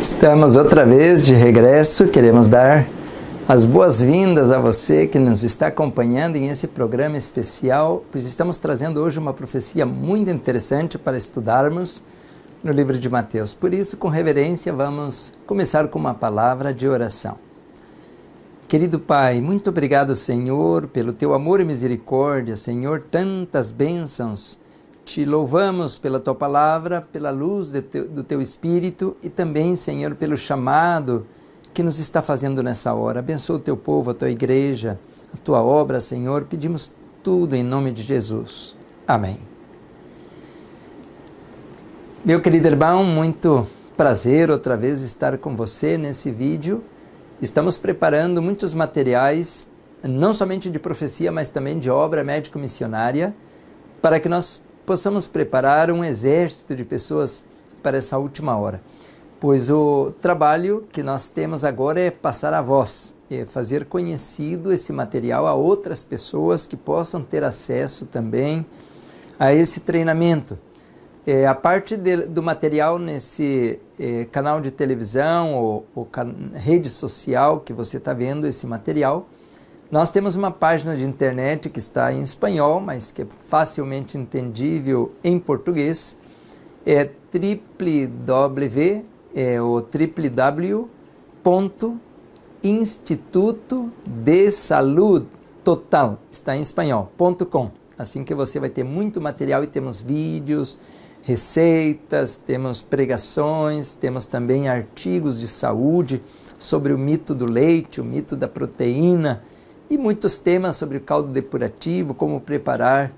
Estamos outra vez de regresso, queremos dar as boas-vindas a você que nos está acompanhando em esse programa especial, pois estamos trazendo hoje uma profecia muito interessante para estudarmos no livro de Mateus. Por isso, com reverência, vamos começar com uma palavra de oração. Querido Pai, muito obrigado, Senhor, pelo Teu amor e misericórdia, Senhor, tantas bênçãos. Te louvamos pela Tua palavra, pela luz do Teu Espírito e também, Senhor, pelo chamado que nos está fazendo nessa hora. Abençoa o Teu povo, a Tua igreja, a Tua obra, Senhor. Pedimos tudo em nome de Jesus. Amém. Meu querido irmão, muito prazer outra vez estar com você nesse vídeo. Estamos preparando muitos materiais, não somente de profecia, mas também de obra médico-missionária, para que nós possamos preparar um exército de pessoas para essa última hora. Pois o trabalho que nós temos agora é passar a voz, é fazer conhecido esse material a outras pessoas que possam ter acesso também a esse treinamento. A parte do material nesse canal de televisão ou rede social que você está vendo esse material, nós temos uma página de internet que está em espanhol, mas que é facilmente entendível em português. É www.institutodesaludtotal, está em espanhol.com. Assim que você vai ter muito material e temos vídeos, receitas, temos pregações, temos também artigos de saúde sobre o mito do leite, o mito da proteína e muitos temas sobre o caldo depurativo, como preparar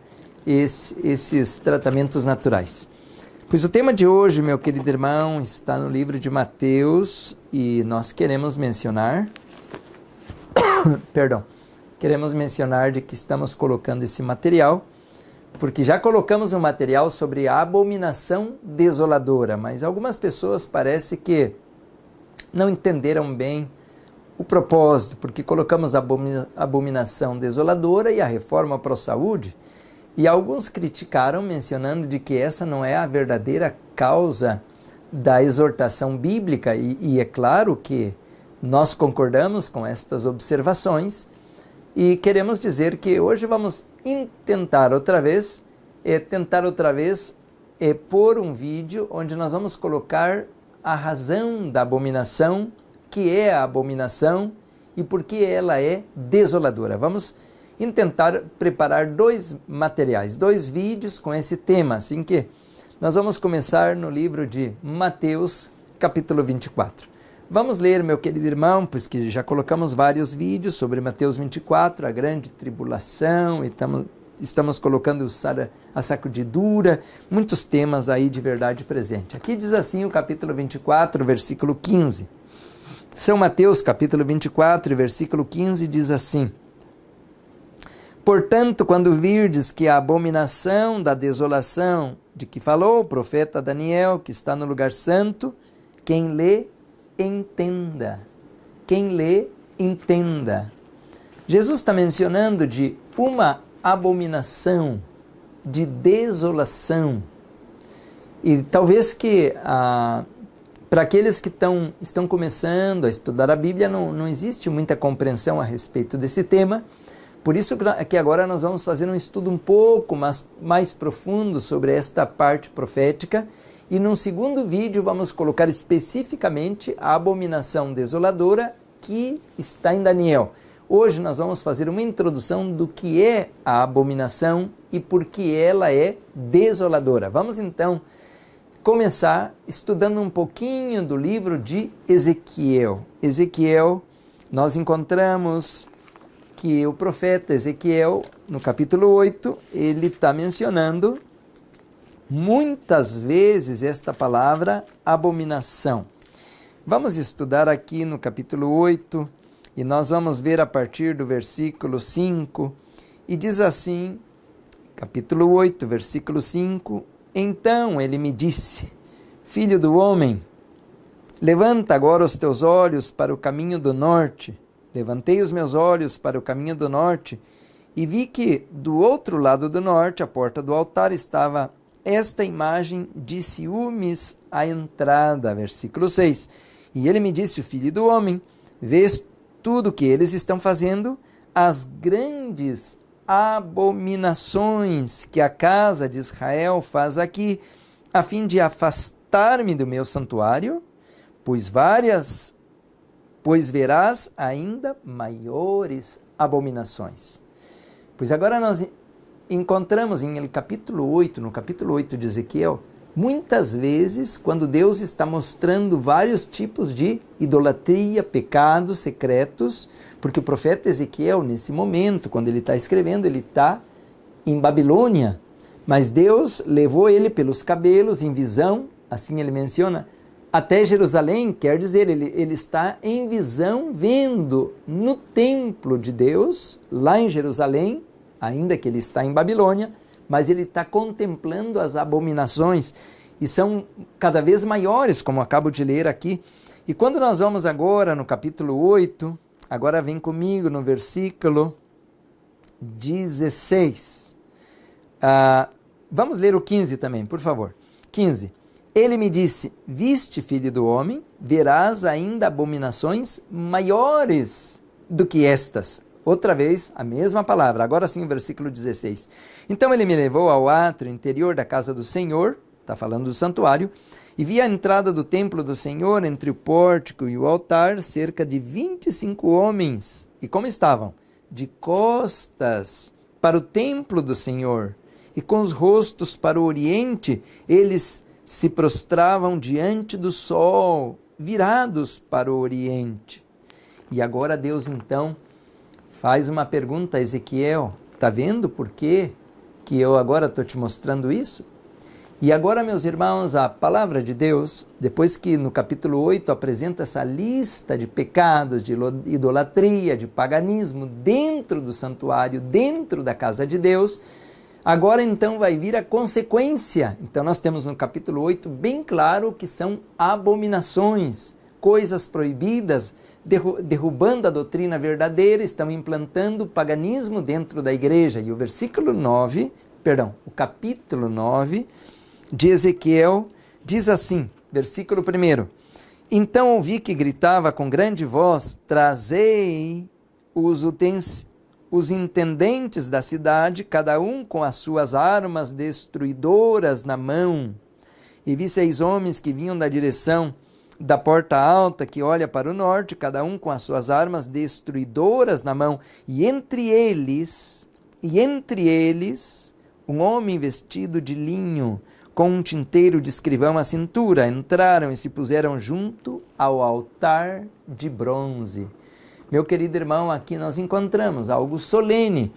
esses tratamentos naturais. Pois o tema de hoje, meu querido irmão, está no livro de Mateus e nós queremos mencionar, queremos mencionar de que estamos colocando esse material, porque já colocamos um material sobre a abominação desoladora, mas algumas pessoas parece que não entenderam bem o propósito, porque colocamos a abominação desoladora e a reforma pró-saúde, e alguns criticaram mencionando de que essa não é a verdadeira causa da exortação bíblica, e é claro que nós concordamos com estas observações, e queremos dizer que hoje vamos tentar outra vez pôr um vídeo onde nós vamos colocar a razão da abominação, que é a abominação e por que ela é desoladora. Vamos tentar preparar dois materiais, dois vídeos com esse tema, assim que nós vamos começar no livro de Mateus, capítulo 24. Vamos ler, meu querido irmão, pois que já colocamos vários vídeos sobre Mateus 24, a grande tribulação, e estamos colocando a sacudidura, muitos temas aí de verdade presente. Aqui diz assim o capítulo 24, versículo 15. São Mateus, capítulo 24, versículo 15, diz assim: Portanto, quando virdes que a abominação da desolação de que falou o profeta Daniel, que está no lugar santo, quem lê, entenda. Quem lê, entenda. Jesus está mencionando de uma abominação, de desolação. E talvez que para aqueles que estão começando a estudar a Bíblia, não existe muita compreensão a respeito desse tema. Por isso que agora nós vamos fazer um estudo um pouco mais profundo sobre esta parte profética. E num segundo vídeo vamos colocar especificamente a abominação desoladora que está em Daniel. Hoje nós vamos fazer uma introdução do que é a abominação e por que ela é desoladora. Vamos então começar estudando um pouquinho do livro de Ezequiel. Ezequiel, nós encontramos que o profeta Ezequiel, no capítulo 8, ele está mencionando muitas vezes esta palavra abominação. Vamos estudar aqui no capítulo 8 e nós vamos ver a partir do versículo 5 e diz assim, capítulo 8, versículo 5: Então ele me disse, filho do homem, levanta agora os teus olhos para o caminho do norte. Levantei os meus olhos para o caminho do norte e vi que do outro lado do norte, à porta do altar, estava esta imagem de ciúmes à entrada, versículo 6. E ele me disse, o filho do homem, vês tudo o que eles estão fazendo, as grandes abominações que a casa de Israel faz aqui, a fim de afastar-me do meu santuário, pois verás ainda maiores abominações. Pois agora nós encontramos no capítulo 8 de Ezequiel, muitas vezes quando Deus está mostrando vários tipos de idolatria, pecados secretos, porque o profeta Ezequiel, nesse momento, quando ele está escrevendo, ele está em Babilônia, mas Deus levou ele pelos cabelos em visão, assim ele menciona, até Jerusalém, quer dizer, ele está em visão vendo no templo de Deus, lá em Jerusalém, ainda que ele está em Babilônia, mas ele está contemplando as abominações, e são cada vez maiores, como acabo de ler aqui. E quando nós vamos agora no capítulo 8, agora vem comigo no versículo 16. Vamos ler o 15 também, por favor. 15. Ele me disse, viste, filho do homem, verás ainda abominações maiores do que estas. Outra vez, a mesma palavra, agora sim o versículo 16. Então ele me levou ao átrio interior da casa do Senhor, está falando do santuário, e vi a entrada do templo do Senhor, entre o pórtico e o altar, cerca de 25 homens. E como estavam? De costas para o templo do Senhor, e com os rostos para o oriente, eles se prostravam diante do sol, virados para o oriente. E agora Deus então faz uma pergunta a Ezequiel, está vendo por quê que eu agora estou te mostrando isso? E agora, meus irmãos, a palavra de Deus, depois que no capítulo 8 apresenta essa lista de pecados, de idolatria, de paganismo dentro do santuário, dentro da casa de Deus, agora então vai vir a consequência. Então nós temos no capítulo 8 bem claro que são abominações, coisas proibidas, derrubando a doutrina verdadeira, estão implantando o paganismo dentro da igreja. E o capítulo 9 de Ezequiel diz assim, versículo 1. Então ouvi que gritava com grande voz, trazei os intendentes da cidade, cada um com as suas armas destruidoras na mão. E vi 6 homens que vinham da direção da porta alta que olha para o norte, cada um com as suas armas destruidoras na mão. E entre eles, um homem vestido de linho, com um tinteiro de escrivão à cintura, entraram e se puseram junto ao altar de bronze. Meu querido irmão, aqui nós encontramos algo solene,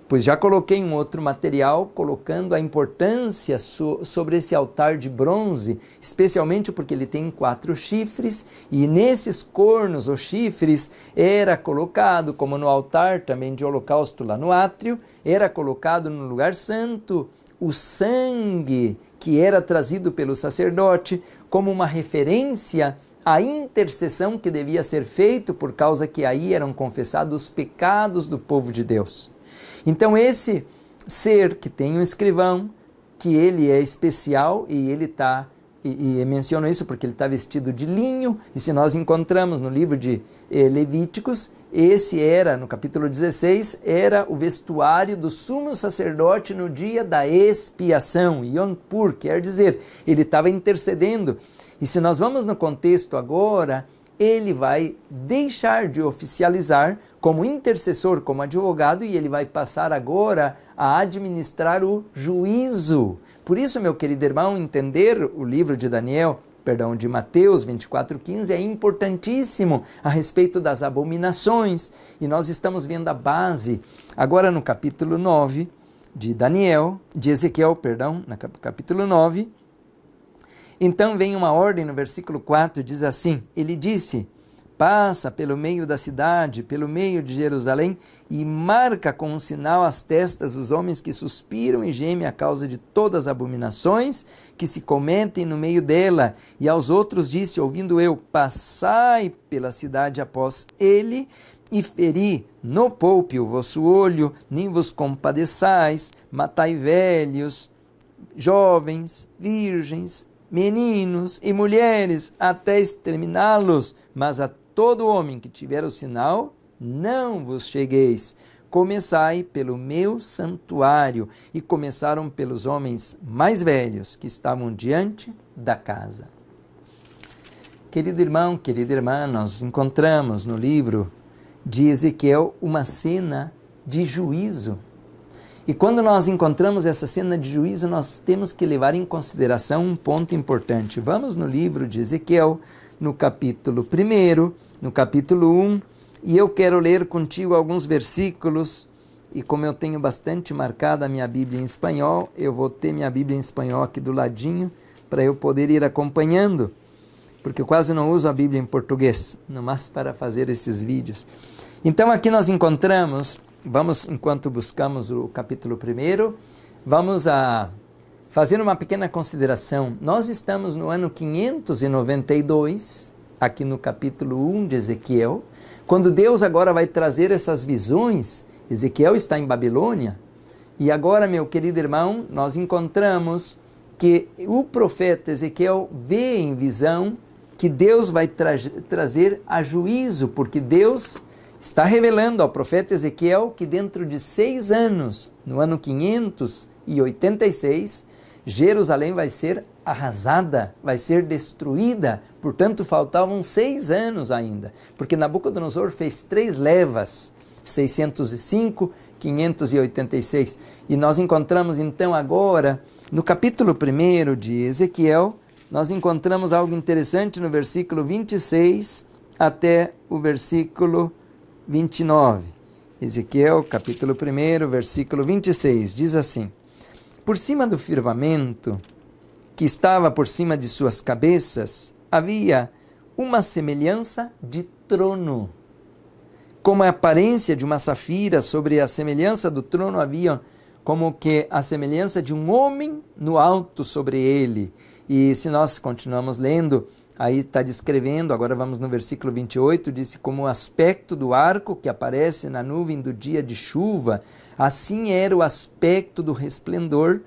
pois já coloquei um outro material colocando a importância sobre esse altar de bronze, especialmente porque ele tem 4 chifres, e nesses cornos, os chifres, era colocado, como no altar também de holocausto lá no átrio, era colocado no lugar santo, o sangue que era trazido pelo sacerdote como uma referência à intercessão que devia ser feita, por causa que aí eram confessados os pecados do povo de Deus. Então esse ser que tem um escrivão, que ele é especial e ele está, e menciono isso porque ele está vestido de linho, e se nós encontramos no livro de Levíticos, esse era, no capítulo 16, era o vestuário do sumo sacerdote no dia da expiação, Yom Kippur, quer dizer, ele estava intercedendo. E se nós vamos no contexto agora, ele vai deixar de oficializar como intercessor, como advogado, e ele vai passar agora a administrar o juízo. Por isso, meu querido irmão, entender o livro de de Mateus 24:15 é importantíssimo a respeito das abominações. E nós estamos vendo a base agora no capítulo 9 de Ezequiel, no capítulo 9. Então vem uma ordem no versículo 4, diz assim, ele disse, passa pelo meio da cidade, pelo meio de Jerusalém, e marca com um sinal as testas dos homens que suspiram e gemem a causa de todas as abominações que se cometem no meio dela. E aos outros disse, ouvindo eu, passai pela cidade após ele, e feri, não poupe o vosso olho, nem vos compadeçais, matai velhos, jovens, virgens, meninos e mulheres, até exterminá-los. Mas a todo homem que tiver o sinal, não vos chegueis. Começai pelo meu santuário. E começaram pelos homens mais velhos que estavam diante da casa. Querido irmão, querida irmã, nós encontramos no livro de Ezequiel uma cena de juízo. E quando nós encontramos essa cena de juízo, nós temos que levar em consideração um ponto importante. Vamos no livro de Ezequiel, no capítulo 1, no capítulo 1, e eu quero ler contigo alguns versículos, e como eu tenho bastante marcada a minha Bíblia em espanhol, eu vou ter minha Bíblia em espanhol aqui do ladinho, para eu poder ir acompanhando, porque eu quase não uso a Bíblia em português, mas para fazer esses vídeos. Então aqui nós encontramos, vamos, enquanto buscamos o capítulo 1, vamos a fazer uma pequena consideração. Nós estamos no ano 592, aqui no capítulo 1 de Ezequiel, quando Deus agora vai trazer essas visões. Ezequiel está em Babilônia, e agora, meu querido irmão, nós encontramos que o profeta Ezequiel vê em visão que Deus vai trazer a juízo, porque Deus está revelando ao profeta Ezequiel que dentro de 6 anos, no ano 586, Jerusalém vai ser arrasada, vai ser destruída. Portanto, faltavam 6 anos ainda, porque Nabucodonosor fez 3 levas, 605, 586. E nós encontramos então agora, no capítulo 1 de Ezequiel, nós encontramos algo interessante no versículo 26 até o versículo 29. Ezequiel, capítulo 1, versículo 26, diz assim: Por cima do firmamento, que estava por cima de suas cabeças, havia uma semelhança de trono. Como a aparência de uma safira, sobre a semelhança do trono havia como que a semelhança de um homem no alto sobre ele. E se nós continuamos lendo, aí está descrevendo, agora vamos no versículo 28, disse como o aspecto do arco que aparece na nuvem do dia de chuva, assim era o aspecto do resplendor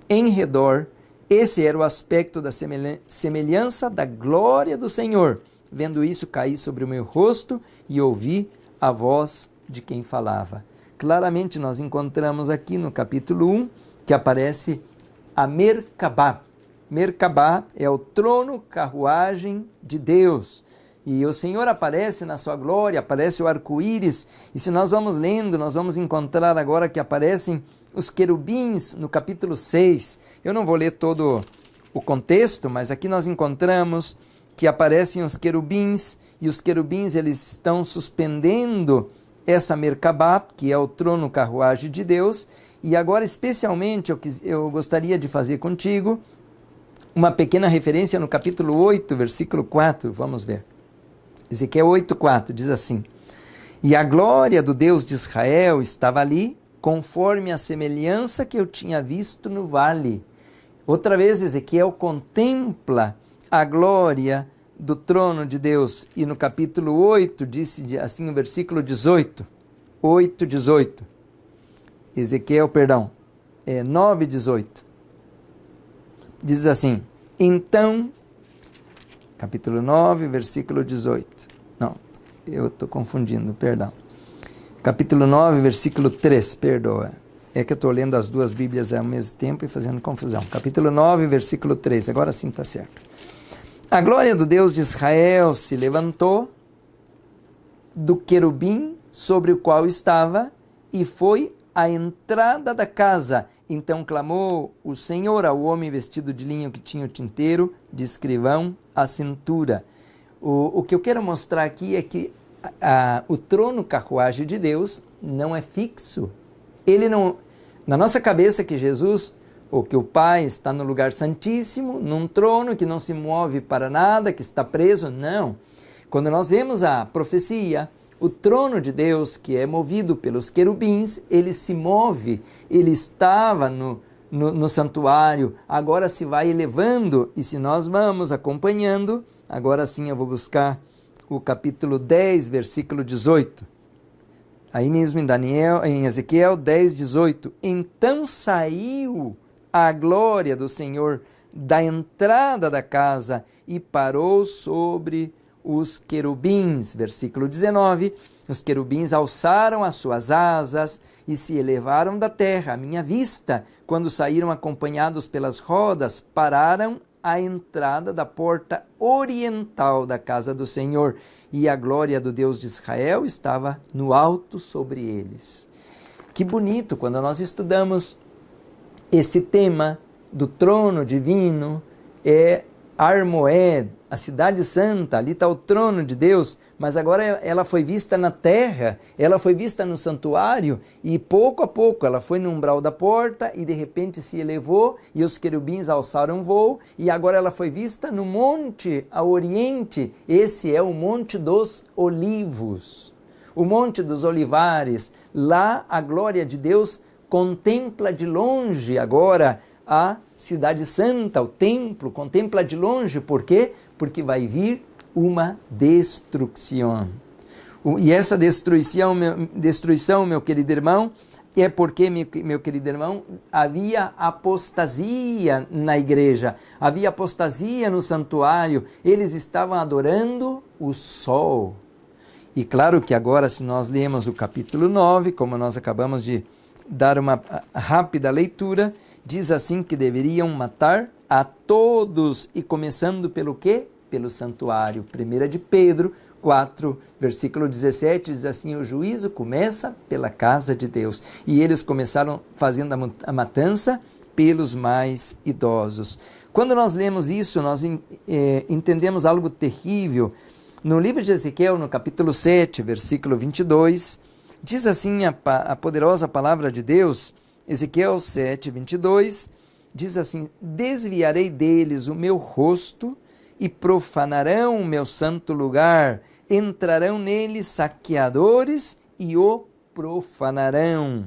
em redor. Esse era o aspecto da semelhança da glória do Senhor. Vendo isso, caí sobre o meu rosto e ouvi a voz de quem falava. Claramente nós encontramos aqui no capítulo 1 que aparece a Merkabá. Merkabá é o trono, carruagem de Deus. E o Senhor aparece na sua glória, aparece o arco-íris. E se nós vamos lendo, nós vamos encontrar agora que aparecem os querubins no capítulo 6. Eu não vou ler todo o contexto, mas aqui nós encontramos que aparecem os querubins, e os querubins eles estão suspendendo essa Merkabá, que é o trono, carruagem de Deus. E agora, especialmente, eu gostaria de fazer contigo uma pequena referência no capítulo 8, versículo 4, vamos ver. Ezequiel 8:4 diz assim: E a glória do Deus de Israel estava ali, conforme a semelhança que eu tinha visto no vale. Outra vez Ezequiel contempla a glória do trono de Deus. E no capítulo 8, disse assim no versículo 18, 8:18. Ezequiel, 9:18. Diz assim, então, capítulo 9, versículo 18. Não, eu estou confundindo, perdão. Capítulo 9, versículo 3, perdoa. É que eu estou lendo as duas Bíblias ao mesmo tempo e fazendo confusão. Capítulo 9, versículo 3, agora sim está certo. A glória do Deus de Israel se levantou do querubim sobre o qual estava e foi à entrada da casa. Então clamou o Senhor ao homem vestido de linho que tinha o tinteiro de escrivão à cintura. O que eu quero mostrar aqui é que o trono carruagem de Deus não é fixo. Ele não, na nossa cabeça que Jesus, ou que o Pai está no lugar santíssimo, num trono que não se move para nada, que está preso, não. Quando nós vemos a profecia, o trono de Deus, que é movido pelos querubins, ele se move, ele estava no santuário, agora se vai elevando, e se nós vamos acompanhando, agora sim eu vou buscar o capítulo 10, versículo 18. Aí mesmo em Ezequiel 10, 18. Então saiu a glória do Senhor da entrada da casa e parou sobre os querubins. Versículo 19, os querubins alçaram as suas asas e se elevaram da terra. À minha vista, quando saíram acompanhados pelas rodas, pararam à entrada da porta oriental da casa do Senhor, e a glória do Deus de Israel estava no alto sobre eles. Que bonito quando nós estudamos esse tema do trono divino, é Ar-Moed, a cidade santa, ali está o trono de Deus, mas agora ela foi vista na terra, ela foi vista no santuário, e pouco a pouco ela foi no umbral da porta e de repente se elevou e os querubins alçaram voo, e agora ela foi vista no monte a oriente. Esse é o Monte dos Olivos, o Monte dos Olivares. Lá a glória de Deus contempla de longe agora a cidade santa, o templo, contempla de longe. Por quê? Porque vai vir uma destruição. E essa destruição, meu querido irmão, é porque, meu querido irmão, havia apostasia na igreja, havia apostasia no santuário, eles estavam adorando o sol. E claro que agora, se nós lemos o capítulo 9, como nós acabamos de dar uma rápida leitura, diz assim que deveriam matar a todos, e começando pelo quê? Pelo santuário. 1 de Pedro 4, versículo 17, diz assim: o juízo começa pela casa de Deus. E eles começaram fazendo a matança pelos mais idosos. Quando nós lemos isso, nós entendemos algo terrível. No livro de Ezequiel, no capítulo 7, versículo 22, diz assim a poderosa palavra de Deus, Ezequiel 7, 22, diz assim: desviarei deles o meu rosto e profanarão o meu santo lugar, entrarão nele saqueadores e o profanarão.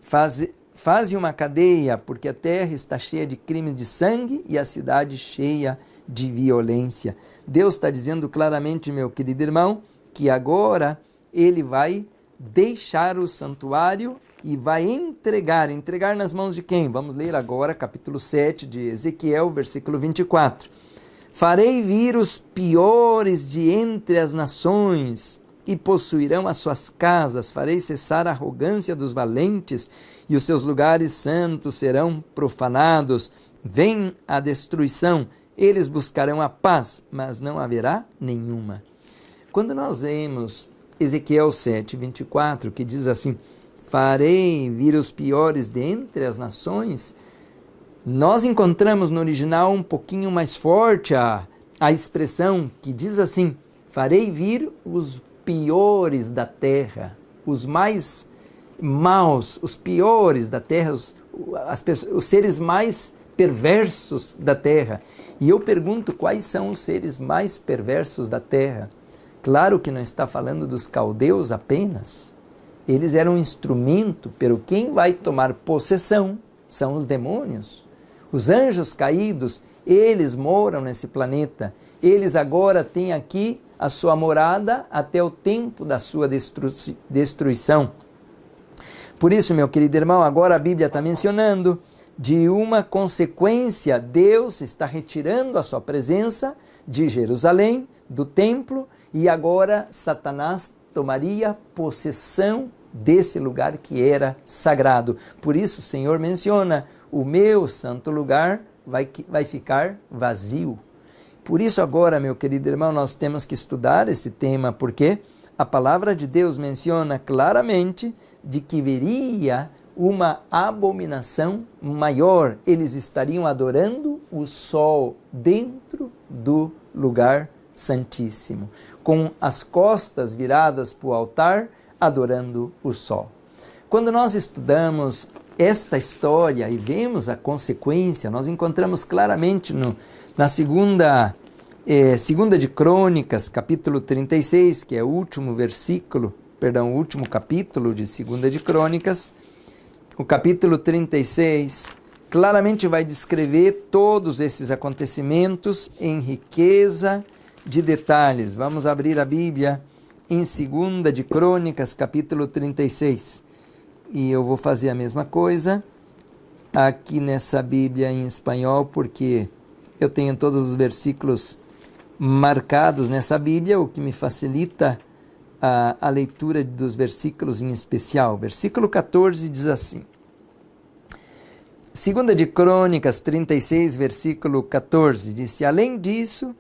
Faze uma cadeia, porque a terra está cheia de crimes de sangue e a cidade cheia de violência. Deus está dizendo claramente, meu querido irmão, que agora ele vai deixar o santuário e vai entregar nas mãos de quem? Vamos ler agora capítulo 7 de Ezequiel, versículo 24. Farei vir os piores de entre as nações e possuirão as suas casas, farei cessar a arrogância dos valentes e os seus lugares santos serão profanados. Vem a destruição, eles buscarão a paz, mas não haverá nenhuma. Quando nós lemos Ezequiel 7, 24, que diz assim: farei vir os piores dentre as nações, nós encontramos no original um pouquinho mais forte a expressão que diz assim: farei vir os piores da terra, os mais maus, os piores da terra, os seres mais perversos da terra. E eu pergunto, quais são os seres mais perversos da terra? Claro que não está falando dos caldeus apenas. Eles eram um instrumento, pero quem vai tomar possessão são os demônios. Os anjos caídos, eles moram nesse planeta. Eles agora têm aqui a sua morada até o tempo da sua destruição. Por isso, meu querido irmão, agora a Bíblia está mencionando de uma consequência. Deus está retirando a sua presença de Jerusalém, do templo, e agora Satanás tomaria possessão desse lugar que era sagrado. Por isso o Senhor menciona: o meu santo lugar vai ficar vazio. Por isso agora, meu querido irmão, nós temos que estudar esse tema, porque a palavra de Deus menciona claramente de que viria uma abominação maior. Eles estariam adorando o sol dentro do lugar santíssimo, com as costas viradas para o altar, adorando o sol. Quando nós estudamos esta história e vemos a consequência, nós encontramos claramente na segunda de Crônicas, capítulo 36, que é o último capítulo de segunda de Crônicas. O capítulo 36 claramente vai descrever todos esses acontecimentos em riqueza de detalhes. Vamos abrir a Bíblia em 2 de Crônicas, capítulo 36. E eu vou fazer a mesma coisa aqui nessa Bíblia em espanhol, porque eu tenho todos os versículos marcados nessa Bíblia, o que me facilita a leitura dos versículos em especial. Versículo 14 diz assim, 2 de Crônicas 36, versículo 14, disse, além disso,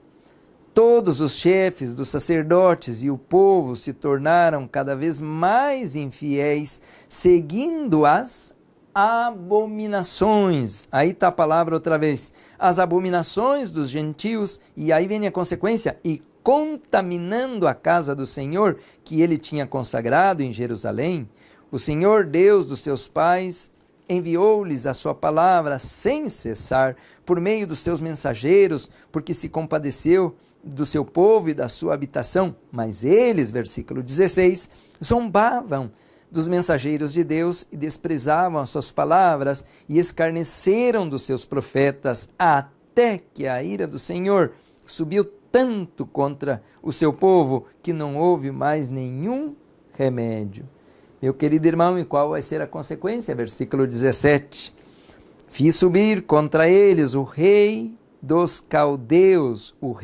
todos os chefes dos sacerdotes e o povo se tornaram cada vez mais infiéis, seguindo as abominações. Aí está a palavra outra vez. As abominações dos gentios, e aí vem a consequência, e contaminando a casa do Senhor, que ele tinha consagrado em Jerusalém, o Senhor Deus dos seus pais enviou-lhes a sua palavra sem cessar, por meio dos seus mensageiros, porque se compadeceu do seu povo e da sua habitação, mas eles, versículo 16, zombavam dos mensageiros de Deus e desprezavam as suas palavras e escarneceram dos seus profetas, até que a ira do Senhor subiu tanto contra o seu povo que não houve mais nenhum remédio. Meu querido irmão, e qual vai ser a consequência? Versículo 17, fiz subir contra eles o rei dos caldeus, o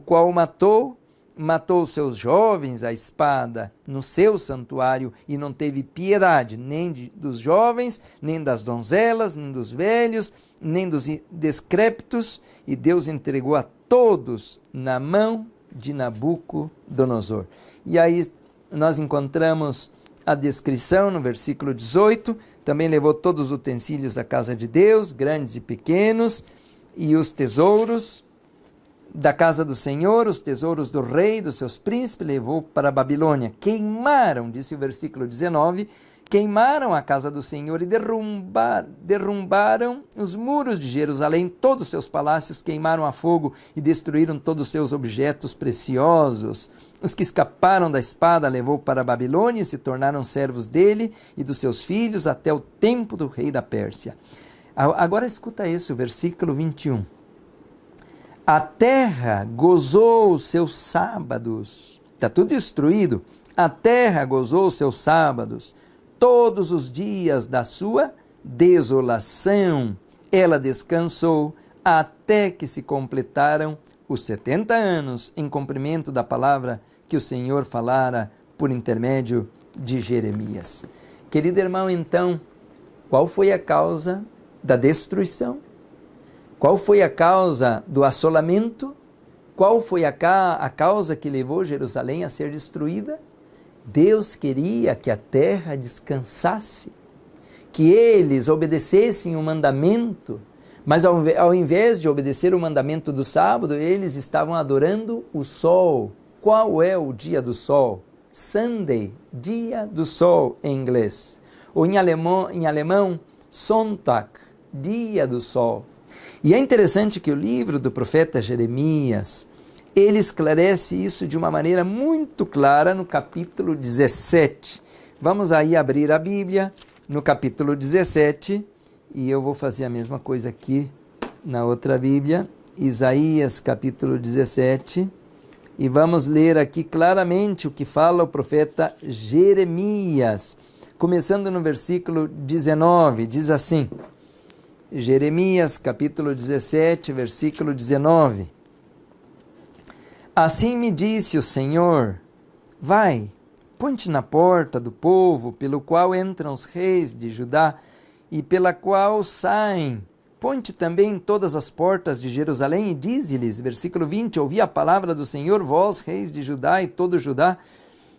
qual matou seus jovens à espada no seu santuário e não teve piedade, nem dos jovens, nem das donzelas, nem dos velhos, nem dos decrépitos, e Deus entregou a todos na mão de Nabucodonosor. E aí nós encontramos a descrição no versículo 18, também levou todos os utensílios da casa de Deus, grandes e pequenos, e os tesouros da casa do Senhor, os tesouros do rei, dos seus príncipes, levou para a Babilônia. Queimaram, disse o versículo 19, queimaram a casa do Senhor e derrumbaram os muros de Jerusalém, todos os seus palácios queimaram a fogo e destruíram todos os seus objetos preciosos. Os que escaparam da espada levou para a Babilônia e se tornaram servos dele e dos seus filhos até o tempo do rei da Pérsia. Agora escuta esse, o versículo 21. A terra gozou os seus sábados. Está tudo destruído. A terra gozou os seus sábados. Todos os dias da sua desolação. Ela descansou até que se completaram os 70 anos em cumprimento da palavra que o Senhor falara por intermédio de Jeremias. Querido irmão, então, qual foi a causa da destruição? Qual foi a causa do assolamento? Qual foi a causa que levou Jerusalém a ser destruída? Deus queria que a terra descansasse, que eles obedecessem o mandamento, mas ao invés de obedecer o mandamento do sábado, eles estavam adorando o sol. Qual é o dia do sol? Sunday, dia do sol em inglês. Ou em alemão, Sonntag, dia do sol. E é interessante que o livro do profeta Jeremias, ele esclarece isso de uma maneira muito clara no capítulo 17. Vamos aí abrir a Bíblia no capítulo 17, e eu vou fazer a mesma coisa aqui na outra Bíblia, Isaías capítulo 17, e vamos ler aqui claramente o que fala o profeta Jeremias, começando no versículo 19, diz assim, Jeremias capítulo 17, versículo 19. Assim me disse o Senhor, vai, põe-te na porta do povo, pelo qual entram os reis de Judá, e pela qual saem. Põe-te também em todas as portas de Jerusalém, e dize-lhes, versículo 20, ouvi a palavra do Senhor, vós, reis de Judá e todo Judá,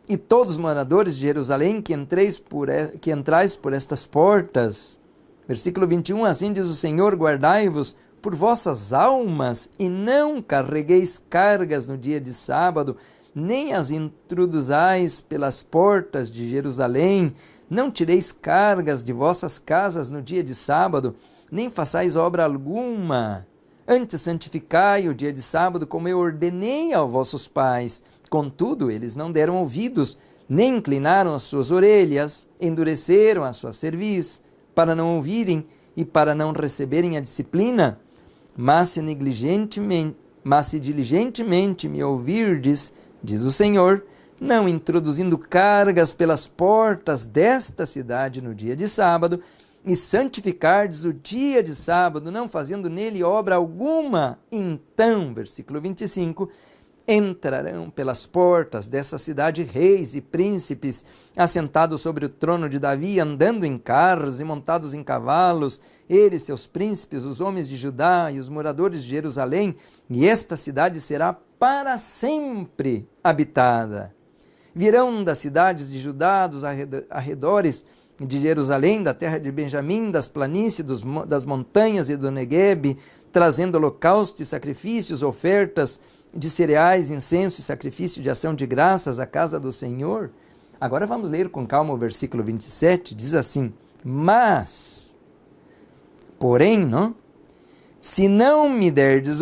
e todos os moradores de Jerusalém, que entrais por estas portas. Versículo 21, assim diz o Senhor, guardai-vos por vossas almas, e não carregueis cargas no dia de sábado, nem as introduzais pelas portas de Jerusalém, não tireis cargas de vossas casas no dia de sábado, nem façais obra alguma. Antes santificai o dia de sábado, como eu ordenei aos vossos pais. Contudo, eles não deram ouvidos, nem inclinaram as suas orelhas, endureceram a sua cerviz, para não ouvirem e para não receberem a disciplina. Mas se diligentemente me ouvirdes, diz o Senhor, não introduzindo cargas pelas portas desta cidade no dia de sábado, e santificardes o dia de sábado, não fazendo nele obra alguma, então, versículo 25, entrarão pelas portas dessa cidade reis e príncipes, assentados sobre o trono de Davi, andando em carros e montados em cavalos, eles, seus príncipes, os homens de Judá e os moradores de Jerusalém, e esta cidade será para sempre habitada. Virão das cidades de Judá, dos arredores de Jerusalém, da terra de Benjamim, das planícies, das montanhas e do Neguebe, trazendo holocausto e sacrifícios, ofertas de cereais, incenso e sacrifício de ação de graças à casa do Senhor. Agora vamos ler com calma o versículo 27, diz assim: mas, porém, não? Se não me derdes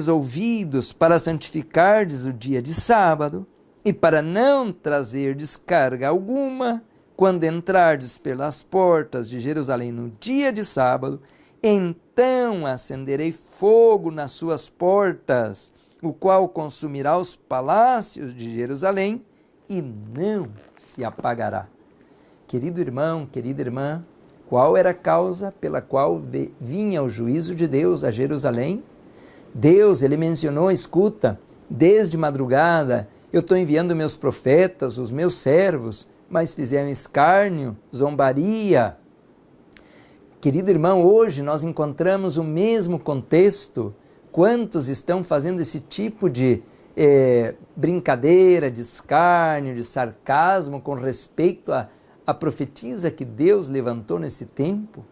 ouvidos para santificardes o dia de sábado, e para não trazer descarga alguma, quando entrardes pelas portas de Jerusalém no dia de sábado, então acenderei fogo nas suas portas, o qual consumirá os palácios de Jerusalém e não se apagará. Querido irmão, querida irmã, qual era a causa pela qual vinha o juízo de Deus a Jerusalém? Deus, ele mencionou, escuta, desde madrugada eu estou enviando meus profetas, os meus servos, mas fizeram escárnio, zombaria. Querido irmão, hoje nós encontramos o mesmo contexto. Quantos estão fazendo esse tipo de brincadeira, de escárnio, de sarcasmo com respeito à profetisa que Deus levantou nesse tempo?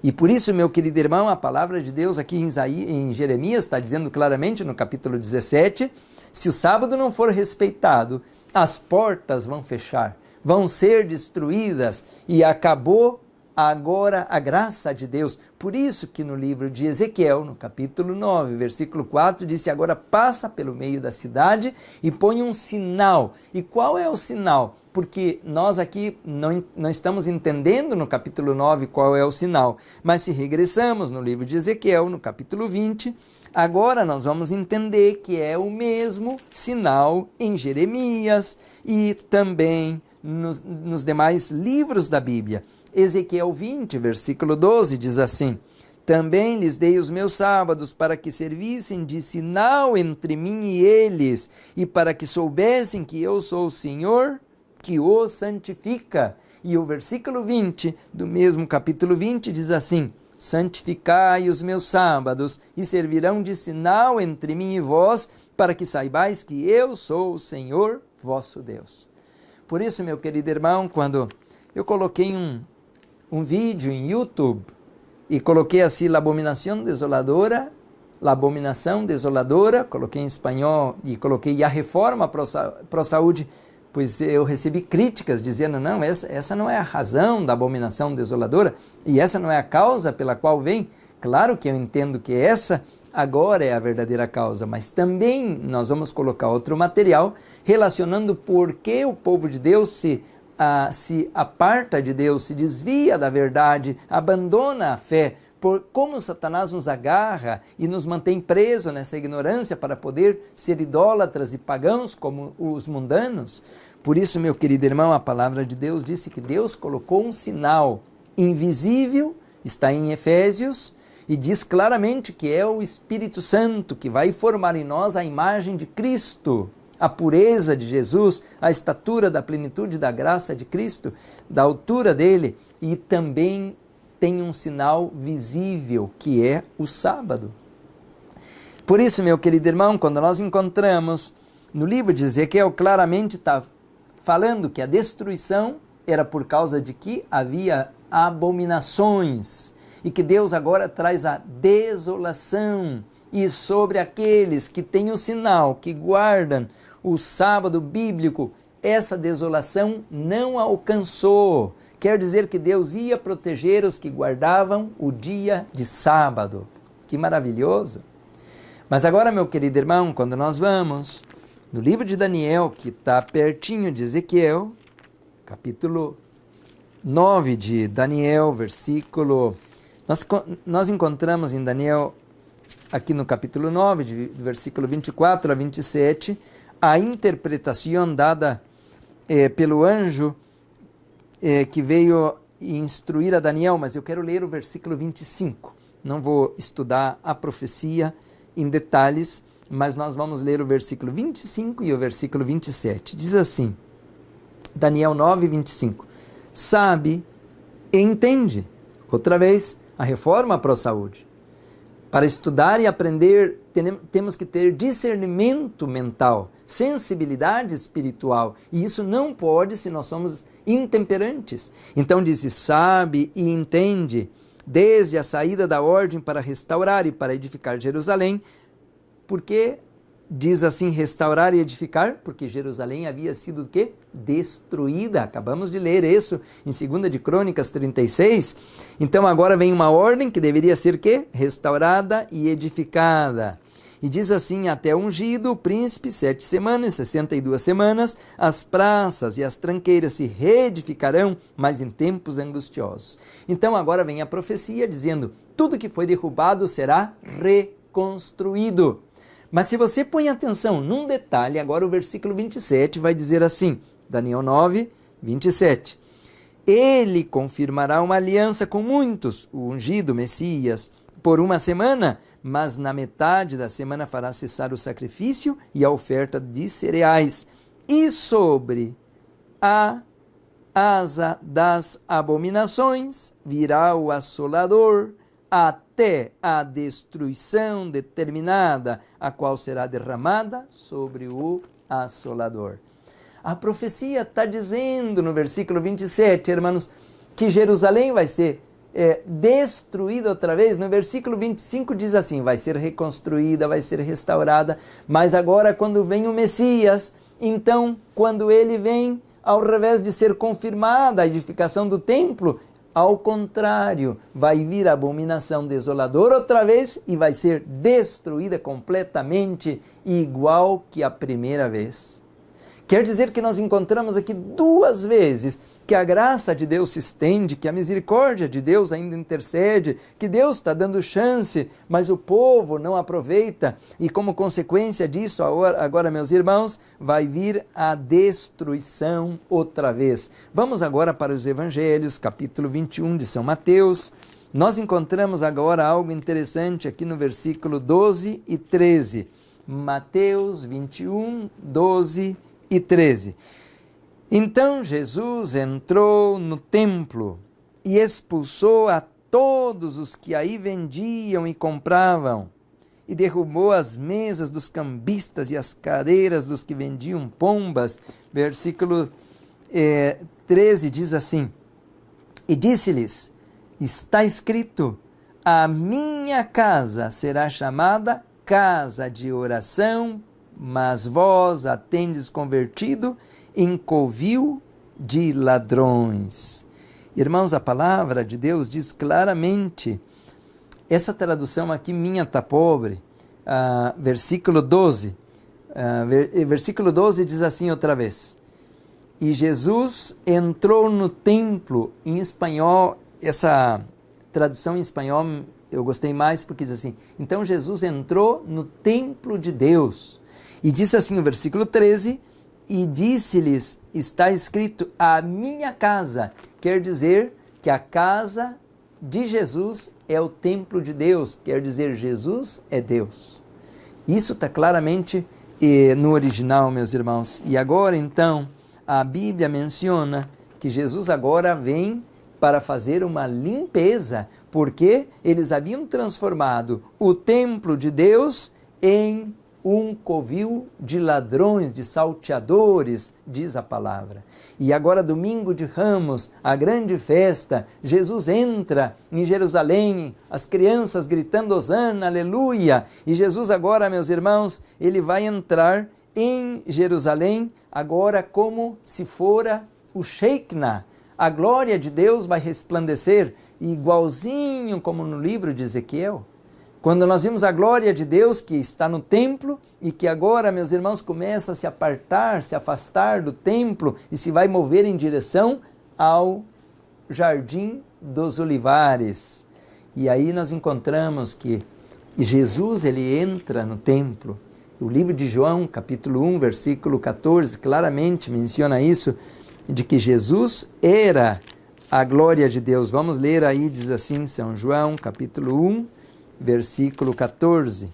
E por isso, meu querido irmão, a palavra de Deus aqui em Jeremias está dizendo claramente no capítulo 17, se o sábado não for respeitado, as portas vão fechar, vão ser destruídas e acabou agora a graça de Deus. Por isso que no livro de Ezequiel, no capítulo 9, versículo 4, disse: agora passa pelo meio da cidade e põe um sinal. E qual é o sinal? Porque nós aqui não estamos entendendo no capítulo 9 qual é o sinal. Mas se regressamos no livro de Ezequiel, no capítulo 20, agora nós vamos entender que é o mesmo sinal em Jeremias e também nos demais livros da Bíblia. Ezequiel 20, versículo 12, diz assim: também lhes dei os meus sábados para que servissem de sinal entre mim e eles, e para que soubessem que eu sou o Senhor, que os santifica. E o versículo 20 do mesmo capítulo 20 diz assim: santificai os meus sábados, e servirão de sinal entre mim e vós, para que saibais que eu sou o Senhor vosso Deus. Por isso, meu querido irmão, quando eu coloquei um vídeo em YouTube e coloquei assim, la abominação desoladora, coloquei em espanhol e coloquei a reforma pro saúde, pois eu recebi críticas dizendo, não, essa não é a razão da abominação desoladora e essa não é a causa pela qual vem. Claro que eu entendo que essa agora é a verdadeira causa, mas também nós vamos colocar outro material relacionando por que o povo de Deus se aparta de Deus, se desvia da verdade, abandona a fé, por como Satanás nos agarra e nos mantém presos nessa ignorância para poder ser idólatras e pagãos como os mundanos. Por isso, meu querido irmão, a palavra de Deus disse que Deus colocou um sinal invisível, está em Efésios, e diz claramente que é o Espírito Santo que vai formar em nós a imagem de Cristo, a pureza de Jesus, a estatura da plenitude da graça de Cristo, da altura dele, e também tem um sinal visível, que é o sábado. Por isso, meu querido irmão, quando nós encontramos no livro de Ezequiel, claramente está falando que a destruição era por causa de que havia abominações, e que Deus agora traz a desolação, e sobre aqueles que têm o sinal, que guardam o sábado bíblico, essa desolação não alcançou. Quer dizer que Deus ia proteger os que guardavam o dia de sábado. Que maravilhoso! Mas agora, meu querido irmão, quando nós vamos no livro de Daniel, que está pertinho de Ezequiel, capítulo 9 de Daniel, versículo... Nós encontramos em Daniel, aqui no capítulo 9, de versículo 24 a 27, a interpretação dada pelo anjo que veio e instruir a Daniel, mas eu quero ler o versículo 25. Não vou estudar a profecia em detalhes, mas nós vamos ler o versículo 25 e o versículo 27. Diz assim, Daniel 9, 25. Sabe e entende. Outra vez, a reforma para a saúde. Para estudar e aprender, temos que ter discernimento mental, sensibilidade espiritual. E isso não pode se nós somos intemperantes. Então diz, sabe e entende, desde a saída da ordem para restaurar e para edificar Jerusalém, porque diz assim, restaurar e edificar, porque Jerusalém havia sido o quê? Destruída. Acabamos de ler isso em 2 de Crônicas 36. Então agora vem uma ordem que deveria ser quê? Restaurada e edificada. E diz assim, até ungido o príncipe, 7 semanas, 62 semanas, as praças e as tranqueiras se reedificarão, mas em tempos angustiosos. Então agora vem a profecia dizendo, tudo que foi derrubado será reconstruído. Mas se você põe atenção num detalhe, agora o versículo 27 vai dizer assim, Daniel 9, 27. Ele confirmará uma aliança com muitos, o ungido Messias, por uma semana, mas na metade da semana fará cessar o sacrifício e a oferta de cereais. E sobre a asa das abominações virá o assolador, até a destruição determinada, a qual será derramada sobre o assolador. A profecia está dizendo no versículo 27, irmãos, que Jerusalém vai ser destruída outra vez. No versículo 25 diz assim, vai ser reconstruída, vai ser restaurada, mas agora quando vem o Messias, então quando ele vem, ao invés de ser confirmada a edificação do templo, ao contrário, vai vir a abominação desoladora outra vez e vai ser destruída completamente, igual que a primeira vez. Quer dizer que nós encontramos aqui duas vezes que a graça de Deus se estende, que a misericórdia de Deus ainda intercede, que Deus está dando chance, mas o povo não aproveita. E como consequência disso, agora, meus irmãos, vai vir a destruição outra vez. Vamos agora para os Evangelhos, capítulo 21 de São Mateus. Nós encontramos agora algo interessante aqui no versículo 12 e 13. Mateus 21, 12 e 13. Então Jesus entrou no templo e expulsou a todos os que aí vendiam e compravam, e derrubou as mesas dos cambistas e as cadeiras dos que vendiam pombas. Versículo 13 diz assim, e disse-lhes, está escrito, a minha casa será chamada casa de oração, mas vós a tendes convertido em covil de ladrões. Irmãos, a palavra de Deus diz claramente, essa tradução aqui minha está pobre, versículo 12, versículo 12 diz assim outra vez, e Jesus entrou no templo, em espanhol, essa tradução em espanhol eu gostei mais porque diz assim, então Jesus entrou no templo de Deus, e diz assim o versículo 13, e disse-lhes, está escrito, a minha casa, quer dizer que a casa de Jesus é o templo de Deus, quer dizer, Jesus é Deus. Isso está claramente no original, meus irmãos. E agora, então, a Bíblia menciona que Jesus agora vem para fazer uma limpeza, porque eles haviam transformado o templo de Deus em um covil de ladrões, de salteadores, diz a palavra. E agora, domingo de Ramos, a grande festa, Jesus entra em Jerusalém, as crianças gritando Hosana, aleluia. E Jesus agora, meus irmãos, ele vai entrar em Jerusalém, agora como se fora o Shekinah. A glória de Deus vai resplandecer, igualzinho como no livro de Ezequiel. Quando nós vimos a glória de Deus que está no templo e que agora, meus irmãos, começa a se apartar, se afastar do templo e se vai mover em direção ao Jardim dos Olivares. E aí nós encontramos que Jesus, ele entra no templo. O livro de João, capítulo 1, versículo 14, claramente menciona isso, de que Jesus era a glória de Deus. Vamos ler aí, diz assim, São João, capítulo 1, versículo 14.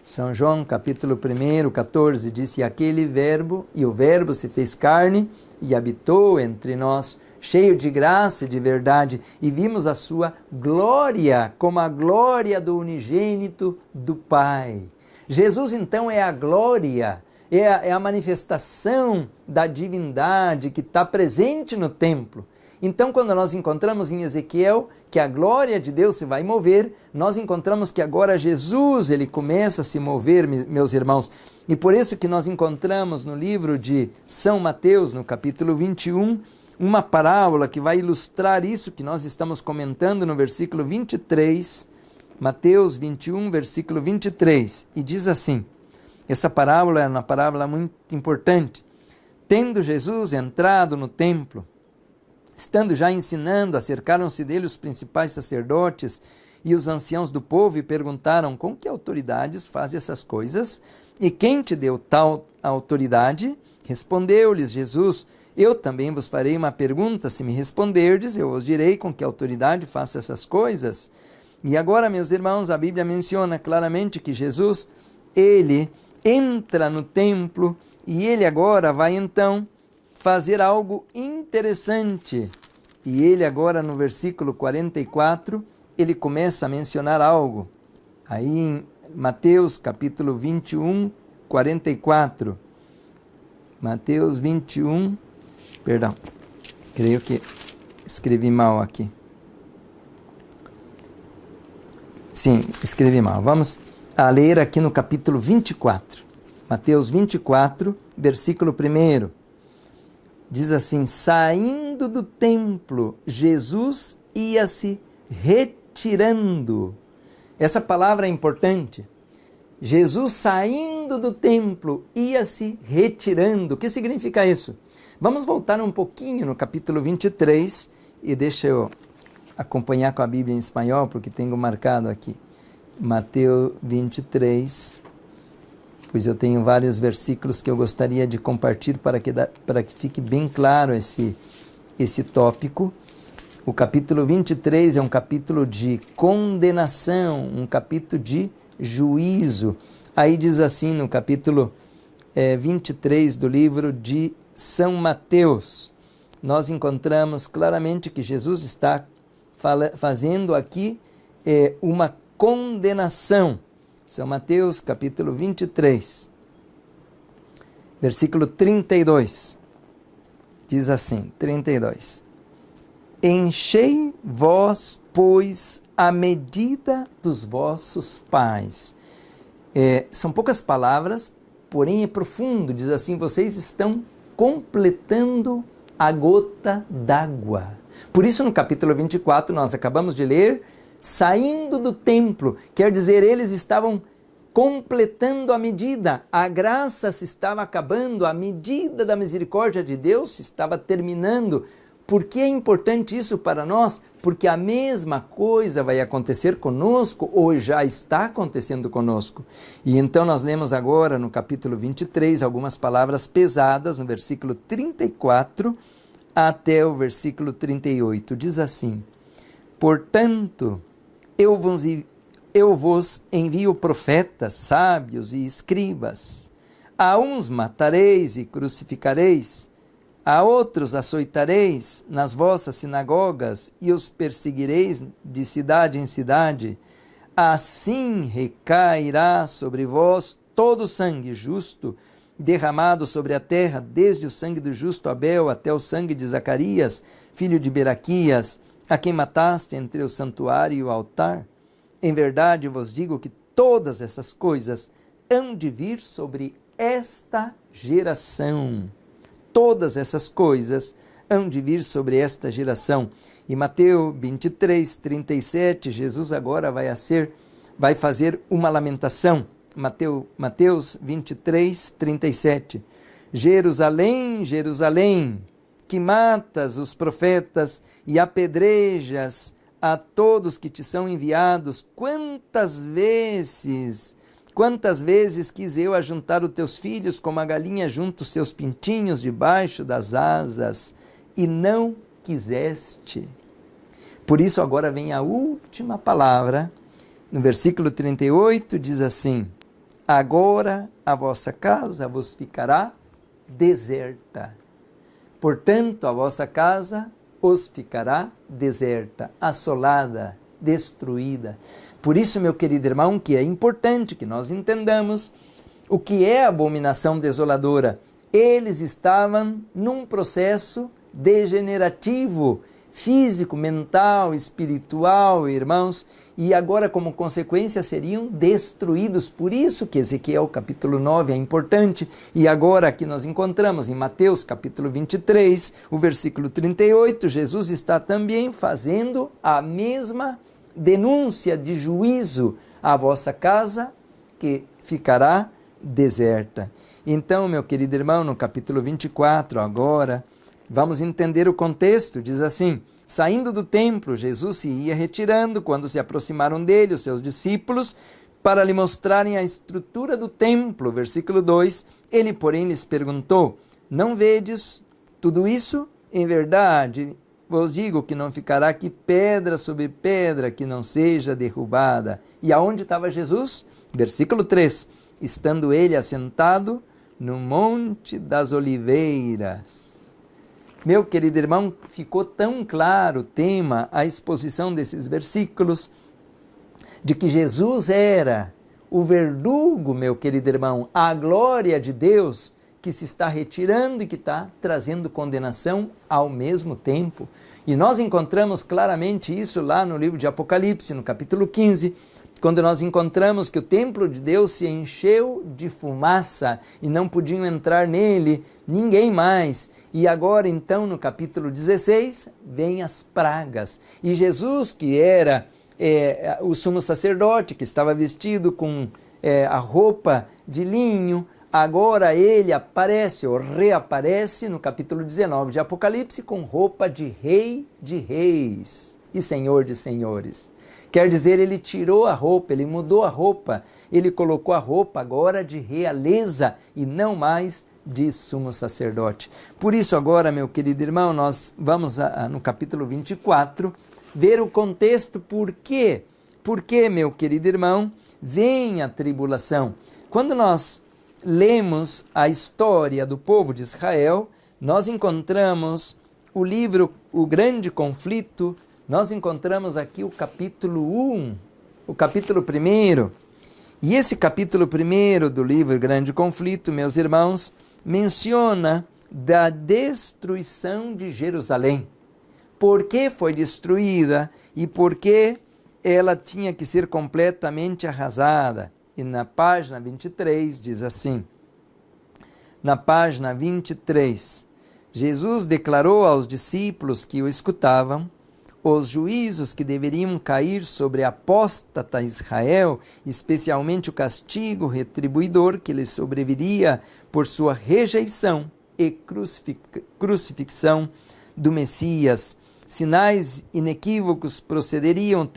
São João, capítulo 1, 14, diz: e aquele verbo, e o verbo se fez carne e habitou entre nós, cheio de graça e de verdade, e vimos a sua glória, como a glória do unigênito do Pai. Jesus, então, é a glória, é a manifestação da divindade que está presente no templo. Então, quando nós encontramos em Ezequiel que a glória de Deus se vai mover, nós encontramos que agora Jesus, ele começa a se mover, meus irmãos. E por isso que nós encontramos no livro de São Mateus, no capítulo 21, uma parábola que vai ilustrar isso que nós estamos comentando no versículo 23, Mateus 21, versículo 23, e diz assim, essa parábola é uma parábola muito importante. Tendo Jesus entrado no templo, estando já ensinando, acercaram-se dele os principais sacerdotes e os anciãos do povo e perguntaram: com que autoridades faz essas coisas? E quem te deu tal autoridade? Respondeu-lhes Jesus: eu também vos farei uma pergunta, se me responderdes, eu vos direi com que autoridade faço essas coisas. E agora, meus irmãos, a Bíblia menciona claramente que Jesus, ele entra no templo e ele agora vai então fazer algo interessante. E ele agora no versículo 44, ele começa a mencionar algo. Aí em Mateus capítulo 21, 44. Mateus 21, perdão, creio que escrevi mal aqui. Sim, escrevi mal. Vamos a ler aqui no capítulo 24. Mateus 24, versículo 1. Diz assim: saindo do templo, Jesus ia se retirando. Essa palavra é importante. Jesus saindo do templo ia se retirando. O que significa isso? Vamos voltar um pouquinho no capítulo 23 e deixa eu acompanhar com a Bíblia em espanhol, porque tenho marcado aqui. Mateus 23, pois eu tenho vários versículos que eu gostaria de compartilhar para que fique bem claro esse tópico. O capítulo 23 é um capítulo de condenação, um capítulo de juízo. Aí diz assim no capítulo 23 do livro de São Mateus, nós encontramos claramente que Jesus está fazendo aqui uma condenação. São Mateus, capítulo 23, versículo 32, diz assim, 32. Enchei vós, pois, a medida dos vossos pais. São poucas palavras, porém é profundo. Diz assim, vocês estão completando a gota d'água. Por isso, no capítulo 24, nós acabamos de ler, saindo do templo, quer dizer, eles estavam completando a medida, a graça se estava acabando, a medida da misericórdia de Deus se estava terminando. Por que é importante isso para nós? Porque a mesma coisa vai acontecer conosco, ou já está acontecendo conosco. E então nós lemos agora no capítulo 23 algumas palavras pesadas, no versículo 34 até o versículo 38. Diz assim: portanto, eu vos envio profetas, sábios e escribas. A uns matareis e crucificareis, a outros açoitareis nas vossas sinagogas e os perseguireis de cidade em cidade. Assim recairá sobre vós todo o sangue justo derramado sobre a terra, desde o sangue do justo Abel até o sangue de Zacarias, filho de Beraquias, a quem mataste entre o santuário e o altar. Em verdade vos digo que todas essas coisas hão de vir sobre esta geração. Todas essas coisas hão de vir sobre esta geração. E Mateus 23, 37, Jesus agora vai fazer uma lamentação. Mateus 23, 37. Jerusalém, Jerusalém, que matas os profetas e apedrejas a todos que te são enviados, quantas vezes quis eu ajuntar os teus filhos como a galinha junta os seus pintinhos debaixo das asas, e não quiseste. Por isso agora vem a última palavra. No versículo 38 diz assim: agora a vossa casa vos ficará deserta. Portanto, a vossa casa os ficará deserta, assolada, destruída. Por isso, meu querido irmão, que é importante que nós entendamos o que é abominação desoladora. Eles estavam num processo degenerativo, físico, mental, espiritual, irmãos, e agora, como consequência, seriam destruídos. Por isso que Ezequiel capítulo 9 é importante. E agora aqui nós encontramos em Mateus capítulo 23, o versículo 38, Jesus está também fazendo a mesma denúncia de juízo: a vossa casa que ficará deserta. Então, meu querido irmão, no capítulo 24, agora, vamos entender o contexto. Diz assim: saindo do templo, Jesus se ia retirando quando se aproximaram dele os seus discípulos para lhe mostrarem a estrutura do templo. Versículo 2, ele, porém, lhes perguntou: não vedes tudo isso? Em verdade, vos digo que não ficará aqui pedra sobre pedra que não seja derrubada. E aonde estava Jesus? Versículo 3, estando ele assentado no Monte das Oliveiras. Meu querido irmão, ficou tão claro o tema, a exposição desses versículos, de que Jesus era o verdugo, meu querido irmão, a glória de Deus que se está retirando e que está trazendo condenação ao mesmo tempo. E nós encontramos claramente isso lá no livro de Apocalipse, no capítulo 15, quando nós encontramos que o templo de Deus se encheu de fumaça e não podiam entrar nele ninguém mais. E agora, então, no capítulo 16, vem as pragas. E Jesus, que era o sumo sacerdote, que estava vestido com a roupa de linho, agora ele aparece, ou reaparece, no capítulo 19 de Apocalipse, com roupa de rei de reis e senhor de senhores. Quer dizer, ele tirou a roupa, ele mudou a roupa, ele colocou a roupa agora de realeza e não mais de sumo sacerdote. Por isso agora, meu querido irmão, nós vamos no capítulo 24 ver o contexto. Por quê? Porque, meu querido irmão, vem a tribulação. Quando nós lemos a história do povo de Israel, nós encontramos o livro O Grande Conflito, nós encontramos aqui o capítulo 1, o capítulo 1. E esse capítulo 1 do livro Grande Conflito, meus irmãos, menciona da destruição de Jerusalém. Por que foi destruída e por que ela tinha que ser completamente arrasada. E na página 23 diz assim, na página 23, Jesus declarou aos discípulos que o escutavam os juízos que deveriam cair sobre a apóstata Israel, especialmente o castigo retribuidor que lhes sobreviria por sua rejeição e crucifixão do Messias. Sinais inequívocos procederiam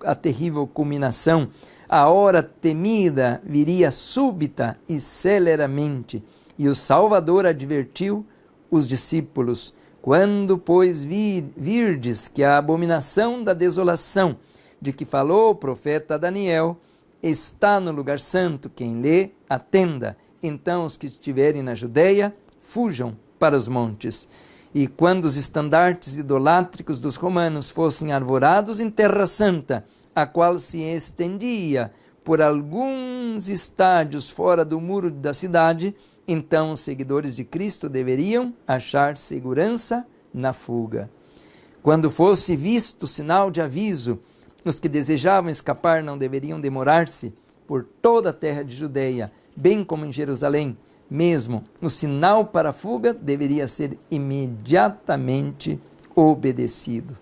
a terrível culminação. A hora temida viria súbita e celeramente, e o Salvador advertiu os discípulos: quando, pois, virdes que a abominação da desolação, de que falou o profeta Daniel, está no lugar santo, quem lê, atenda. Então os que estiverem na Judeia, fujam para os montes. E quando os estandartes idolátricos dos romanos fossem arvorados em terra santa, a qual se estendia por alguns estádios fora do muro da cidade, então os seguidores de Cristo deveriam achar segurança na fuga. Quando fosse visto sinal de aviso, os que desejavam escapar não deveriam demorar-se. Por toda a terra de Judeia, bem como em Jerusalém, mesmo o sinal para a fuga deveria ser imediatamente obedecido.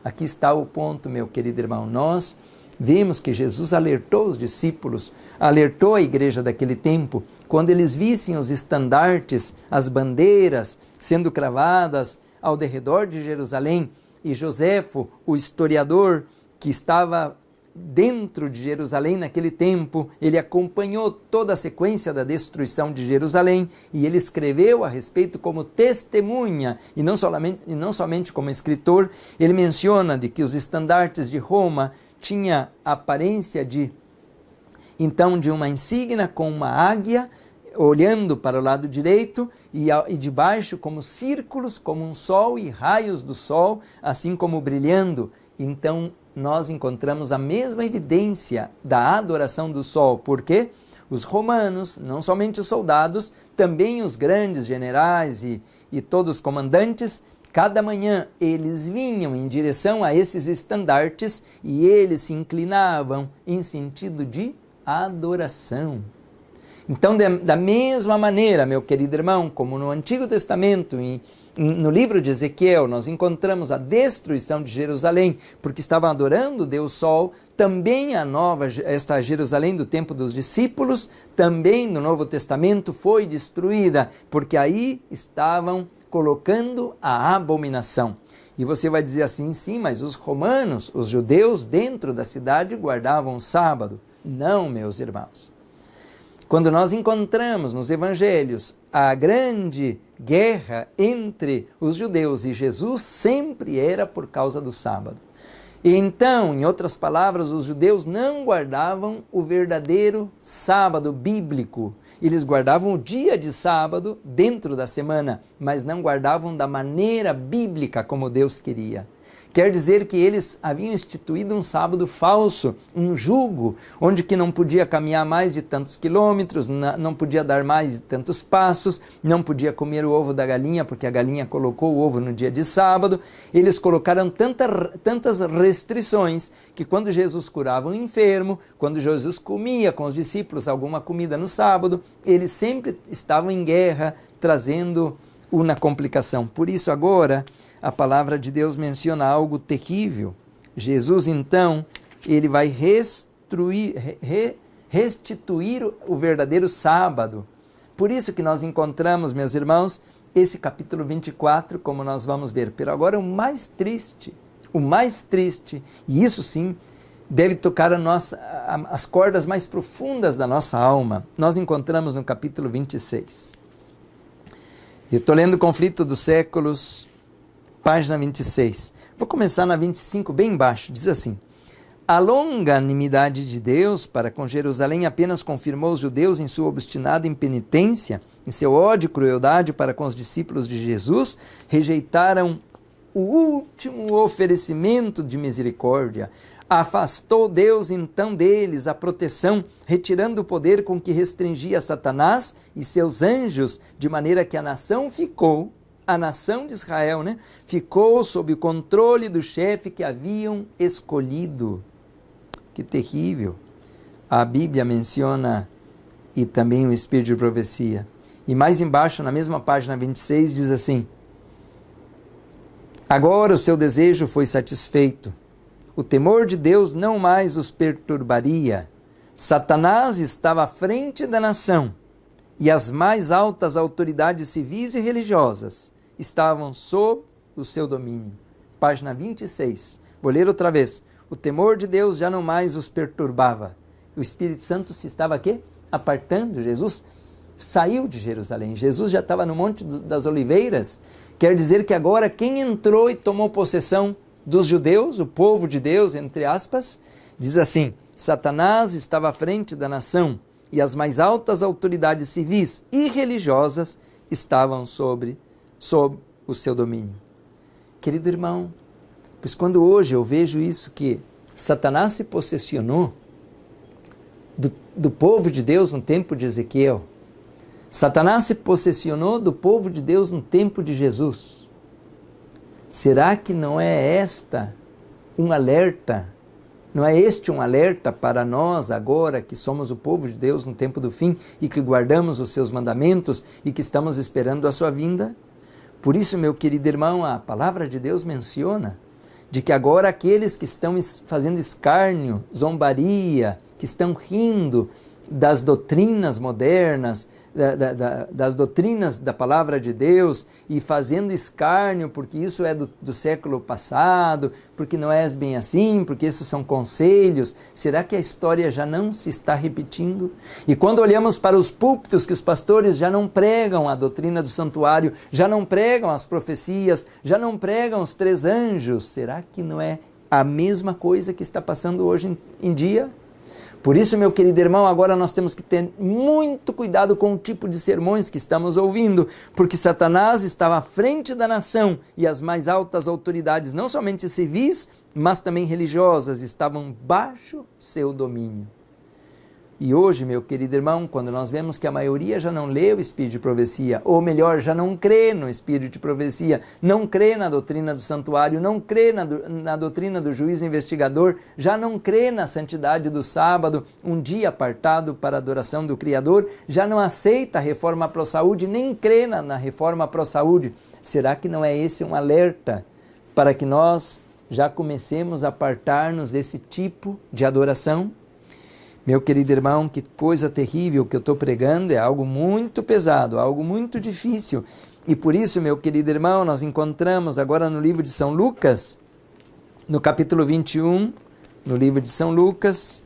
Aqui está o ponto, meu querido irmão. Nós vimos que Jesus alertou os discípulos, alertou a igreja daquele tempo, quando eles vissem os estandartes, as bandeiras sendo cravadas ao derredor de Jerusalém, e Joséfo, o historiador que estava dentro de Jerusalém naquele tempo, ele acompanhou toda a sequência da destruição de Jerusalém e ele escreveu a respeito como testemunha e não somente como escritor. Ele menciona de que os estandartes de Roma tinham a aparência de uma insígnia com uma águia olhando para o lado direito e de baixo como círculos, como um sol e raios do sol, assim como brilhando. Então, nós encontramos a mesma evidência da adoração do sol, porque os romanos, não somente os soldados, também os grandes generais e todos os comandantes, cada manhã eles vinham em direção a esses estandartes e eles se inclinavam em sentido de adoração. Então, da mesma maneira, meu querido irmão, como no Antigo Testamento, no livro de Ezequiel, nós encontramos a destruição de Jerusalém, porque estavam adorando o Deus Sol, também esta Jerusalém do tempo dos discípulos, também no Novo Testamento foi destruída, porque aí estavam colocando a abominação. E você vai dizer assim, sim, mas os romanos, os judeus dentro da cidade guardavam o sábado. Não, meus irmãos. Quando nós encontramos nos evangelhos a grande guerra entre os judeus e Jesus, sempre era por causa do sábado. E então, em outras palavras, os judeus não guardavam o verdadeiro sábado bíblico. Eles guardavam o dia de sábado dentro da semana, mas não guardavam da maneira bíblica como Deus queria. Quer dizer que eles haviam instituído um sábado falso, um jugo, onde que não podia caminhar mais de tantos quilômetros, não podia dar mais de tantos passos, não podia comer o ovo da galinha, porque a galinha colocou o ovo no dia de sábado. Eles colocaram tantas restrições que quando Jesus curava um enfermo, quando Jesus comia com os discípulos alguma comida no sábado, eles sempre estavam em guerra, trazendo uma complicação. Por isso agora a palavra de Deus menciona algo terrível. Jesus, então, ele vai restituir o verdadeiro sábado. Por isso que nós encontramos, meus irmãos, esse capítulo 24, como nós vamos ver. Pero agora o mais triste, e isso sim, deve tocar as cordas mais profundas da nossa alma. Nós encontramos no capítulo 26. Eu estou lendo o Conflito dos Séculos, página 26. Vou começar na 25, bem embaixo. Diz assim: a longanimidade de Deus para com Jerusalém apenas confirmou os judeus em sua obstinada impenitência, em seu ódio e crueldade para com os discípulos de Jesus, rejeitaram o último oferecimento de misericórdia. Afastou Deus então deles a proteção, retirando o poder com que restringia Satanás e seus anjos, de maneira que a nação de Israel, ficou sob o controle do chefe que haviam escolhido. Que terrível! A Bíblia menciona, e também o Espírito de Profecia. E mais embaixo, na mesma página 26, diz assim: agora o seu desejo foi satisfeito. O temor de Deus não mais os perturbaria. Satanás estava à frente da nação, e as mais altas autoridades civis e religiosas estavam sob o seu domínio. Página 26. Vou ler outra vez. O temor de Deus já não mais os perturbava. O Espírito Santo se estava aqui apartando. Jesus saiu de Jerusalém. Jesus já estava no Monte das Oliveiras. Quer dizer que agora quem entrou e tomou possessão dos judeus, o povo de Deus, entre aspas, diz assim: Satanás estava à frente da nação e as mais altas autoridades civis e religiosas estavam sob o seu domínio. Querido irmão, pois quando hoje eu vejo isso, que Satanás se possessionou do povo de Deus no tempo de Ezequiel, Satanás se possessionou do povo de Deus no tempo de Jesus, será que não é um alerta? Não é este um alerta para nós agora que somos o povo de Deus no tempo do fim e que guardamos os seus mandamentos e que estamos esperando a sua vinda? Por isso, meu querido irmão, a palavra de Deus menciona de que agora aqueles que estão fazendo escárnio, zombaria, que estão rindo das doutrinas modernas, das doutrinas da palavra de Deus e fazendo escárnio porque isso é do século passado, porque não é bem assim, porque esses são conselhos. Será que a história já não se está repetindo? E quando olhamos para os púlpitos que os pastores já não pregam a doutrina do santuário, já não pregam as profecias, já não pregam os 3 anjos, será que não é a mesma coisa que está passando hoje em dia? Por isso, meu querido irmão, agora nós temos que ter muito cuidado com o tipo de sermões que estamos ouvindo, porque Satanás estava à frente da nação e as mais altas autoridades, não somente civis, mas também religiosas, estavam baixo seu domínio. E hoje, meu querido irmão, quando nós vemos que a maioria já não lê o Espírito de Profecia, ou melhor, já não crê no Espírito de Profecia, não crê na doutrina do santuário, não crê na doutrina do juiz investigador, já não crê na santidade do sábado, um dia apartado para a adoração do Criador, já não aceita a reforma pró-saúde, nem crê na reforma pró-saúde. Será que não é esse um alerta para que nós já comecemos a apartar-nos desse tipo de adoração? Meu querido irmão, que coisa terrível que eu estou pregando, é algo muito pesado, algo muito difícil. E por isso, meu querido irmão, nós encontramos agora no livro de São Lucas, no capítulo 21, no livro de São Lucas,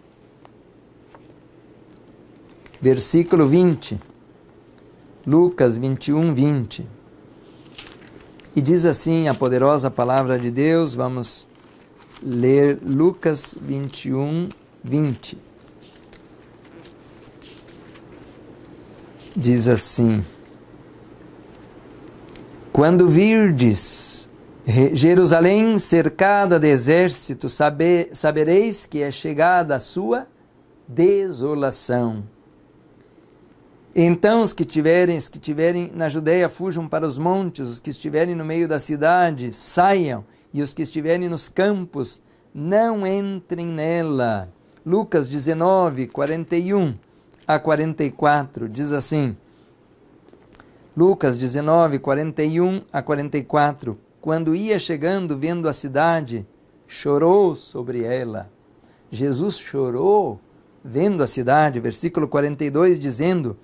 versículo 20. Lucas 21, 20. E diz assim a poderosa palavra de Deus, vamos ler Lucas 21, 20. Diz assim: quando virdes Jerusalém cercada de exércitos, sabereis que é chegada a sua desolação. Então os que estiverem na Judeia fujam para os montes, os que estiverem no meio da cidade saiam, e os que estiverem nos campos não entrem nela. Lucas 19, 41 a 44, diz assim, Lucas 19, 41 a 44, quando ia chegando, vendo a cidade, chorou sobre ela. Jesus chorou vendo a cidade, versículo 42, dizendo,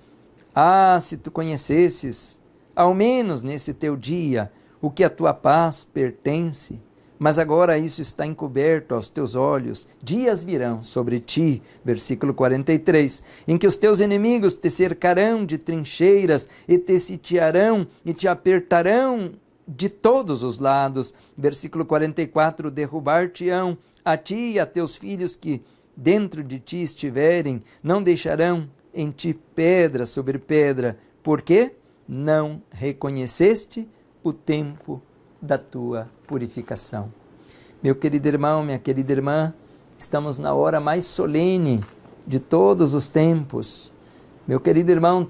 se tu conhecesses, ao menos nesse teu dia, o que a tua paz pertence, mas agora isso está encoberto aos teus olhos. Dias virão sobre ti, versículo 43, em que os teus inimigos te cercarão de trincheiras e te sitiarão e te apertarão de todos os lados. Versículo 44, derrubar-te-ão a ti e a teus filhos que dentro de ti estiverem, não deixarão em ti pedra sobre pedra, porque não reconheceste o tempo da tua purificação. Meu querido irmão, minha querida irmã, estamos na hora mais solene de todos os tempos. Meu querido irmão,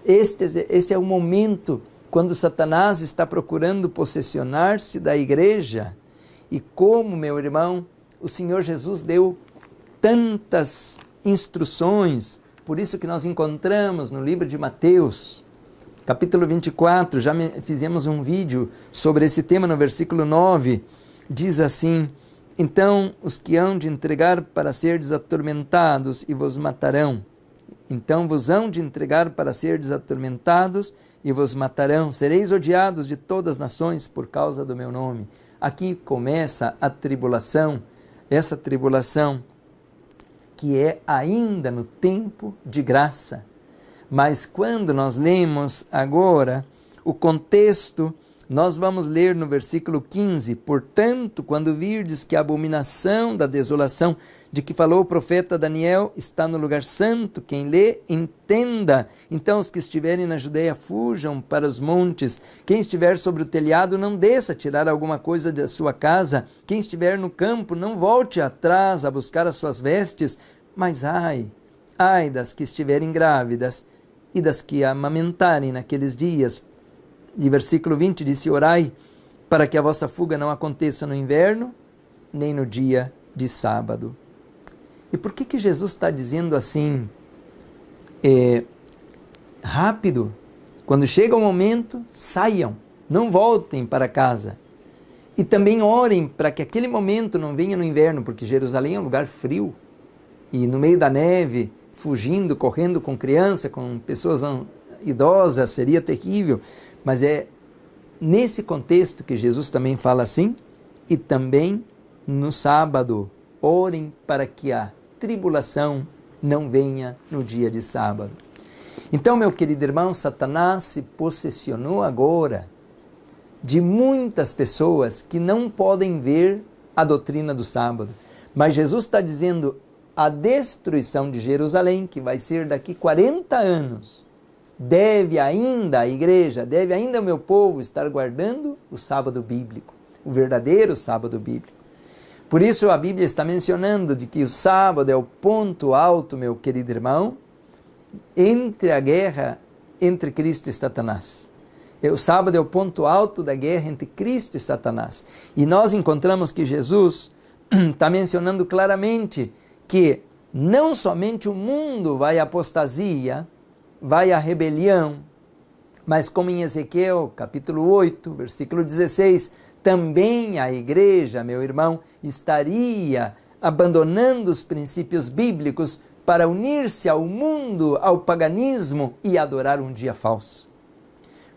este é o momento quando Satanás está procurando possessionar-se da igreja. E como, meu irmão, o Senhor Jesus deu tantas instruções, por isso que nós encontramos no livro de Mateus, capítulo 24, já fizemos um vídeo sobre esse tema no versículo 9, diz assim, então os que hão de entregar para serdes atormentados e vos matarão, então vos hão de entregar para serdes atormentados e vos matarão, sereis odiados de todas as nações por causa do meu nome. Aqui começa a tribulação, essa tribulação que é ainda no tempo de graça. Mas quando nós lemos agora o contexto, nós vamos ler no versículo 15, portanto, quando virdes que a abominação da desolação de que falou o profeta Daniel está no lugar santo, quem lê, entenda. Então os que estiverem na Judeia fujam para os montes, quem estiver sobre o telhado não desça tirar alguma coisa da sua casa, quem estiver no campo não volte atrás a buscar as suas vestes, mas ai das que estiverem grávidas, e das que amamentarem naqueles dias. E versículo 20 disse, orai para que a vossa fuga não aconteça no inverno, nem no dia de sábado. E por que Jesus está dizendo assim, rápido? Quando chega o momento, saiam, não voltem para casa. E também orem para que aquele momento não venha no inverno, porque Jerusalém é um lugar frio, e no meio da neve fugindo, correndo com criança, com pessoas idosas, seria terrível. Mas é nesse contexto que Jesus também fala assim, e também no sábado, orem para que a tribulação não venha no dia de sábado. Então, meu querido irmão, Satanás se possessionou agora de muitas pessoas que não podem ver a doutrina do sábado. Mas Jesus está dizendo, a destruição de Jerusalém, que vai ser daqui 40 anos, deve ainda a igreja, deve ainda o meu povo estar guardando o sábado bíblico, o verdadeiro sábado bíblico. Por isso a Bíblia está mencionando de que o sábado é o ponto alto, meu querido irmão, entre a guerra entre Cristo e Satanás. O sábado é o ponto alto da guerra entre Cristo e Satanás. E nós encontramos que Jesus está mencionando claramente que não somente o mundo vai à apostasia, vai à rebelião, mas como em Ezequiel, capítulo 8, versículo 16, também a igreja, meu irmão, estaria abandonando os princípios bíblicos para unir-se ao mundo, ao paganismo e adorar um dia falso.